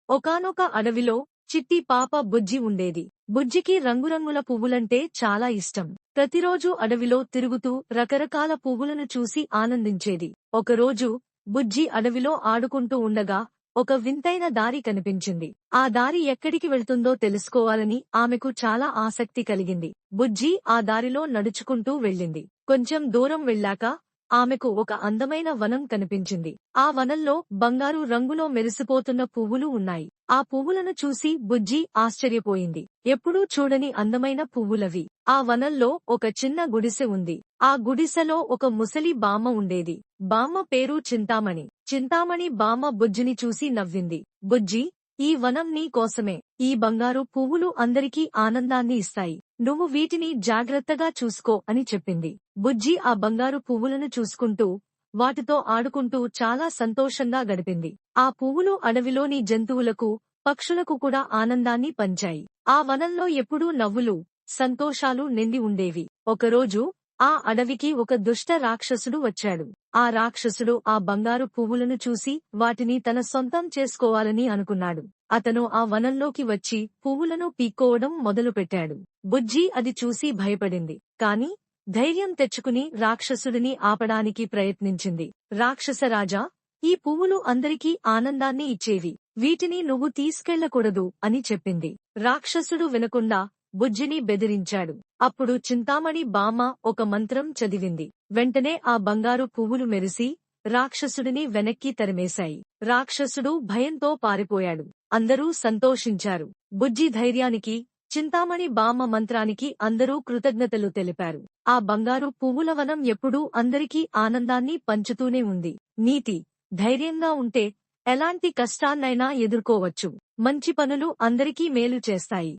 ఒకానొక అడవిలో చిట్టి పాప బుజ్జి ఉండేది. బుజ్జికి రంగురంగుల పువ్వులంటే చాలా ఇష్టం. ప్రతిరోజూ అడవిలో తిరుగుతూ రకరకాల పువ్వులను చూసి ఆనందించేది. ఒకరోజు బుజ్జి అడవిలో ఆడుకుంటూ ఉండగా ఒక వింతైన దారి కనిపించింది. ఆ దారి ఎక్కడికి వెళ్తుందో తెలుసుకోవాలని ఆమెకు చాలా ఆసక్తి కలిగింది. బుజ్జి ఆ దారిలో నడుచుకుంటూ వెళ్ళింది. కొంచెం దూరం వెళ్ళాక ఆమెకు ఒక అందమైన వనం కనిపించింది. ఆ వనంలో బంగారు రంగులో మెరిసిపోతున్న పువ్వులు ఉన్నాయి. ఆ పువ్వులను చూసి బుజ్జి ఆశ్చర్యపోయింది. ఎప్పుడూ చూడని అందమైన పువ్వులవి. ఆ వనంలో ఒక చిన్న గుడిసె ఉంది. ఆ గుడిసెలో ఒక ముసలి బామ్మ ఉండేది. బామ్మ పేరు చింతామణి. చింతామణి బామ్మ బుజ్జిని చూసి నవ్వింది. బుజ్జీ, ఈ వనం నీ కోసమే. ఈ బంగారు పువ్వులు అందరికీ ఆనందాన్ని ఇస్తాయి. నువ్వు వీటిని జాగ్రత్తగా చూసుకో అని చెప్పింది. బుజ్జి ఆ బంగారు పువ్వులను చూసుకుంటూ వాటితో ఆడుకుంటూ చాలా సంతోషంగా గడిపింది. ఆ పువ్వులు అడవిలోని జంతువులకు, పక్షులకు కూడా ఆనందాన్ని పంచాయి. ఆ వనంలో ఎప్పుడూ నవ్వులు, సంతోషాలు నిండి ఉండేవి. ఒకరోజు ఆ అడవికి ఒక దుష్ట రాక్షసుడు వచ్చాడు. ఆ రాక్షసుడు ఆ బంగారు పువ్వులను చూసి వాటిని తన సొంతం చేసుకోవాలని అనుకున్నాడు. అతను ఆ వనంలోకి వచ్చి పువ్వులను పీక్కోవడం మొదలుపెట్టాడు. బుజ్జి అది చూసి భయపడింది. కాని ధైర్యం తెచ్చుకుని రాక్షసుడిని ఆపడానికి ప్రయత్నించింది. రాక్షసరాజా, ఈ పువ్వులు అందరికీ ఆనందాన్ని ఇచ్చేవి. వీటిని నువ్వు తీసుకెళ్లకూడదు అని చెప్పింది. రాక్షసుడు వినకుండా బుజ్జిని బెదిరించాడు. అప్పుడు చింతామణి బామ్మ ఒక మంత్రం చదివింది. వెంటనే ఆ బంగారు పువ్వులు మెరిసి రాక్షసుడిని వెనక్కి తరిమేశాయి. రాక్షసుడు భయంతో పారిపోయాడు. అందరూ సంతోషించారు. బుజ్జి ధైర్యానికి, చింతామణి బామ్మ మంత్రానికి అందరూ కృతజ్ఞతలు తెలిపారు. ఆ బంగారు పువ్వుల వనం ఎప్పుడూ అందరికీ ఆనందాన్ని పంచుతూనే ఉంది. నీతి: ధైర్యంగా ఉంటే ఎలాంటి కష్టాన్నైనా ఎదుర్కోవచ్చు. మంచి పనులు అందరికీ మేలు చేస్తాయి.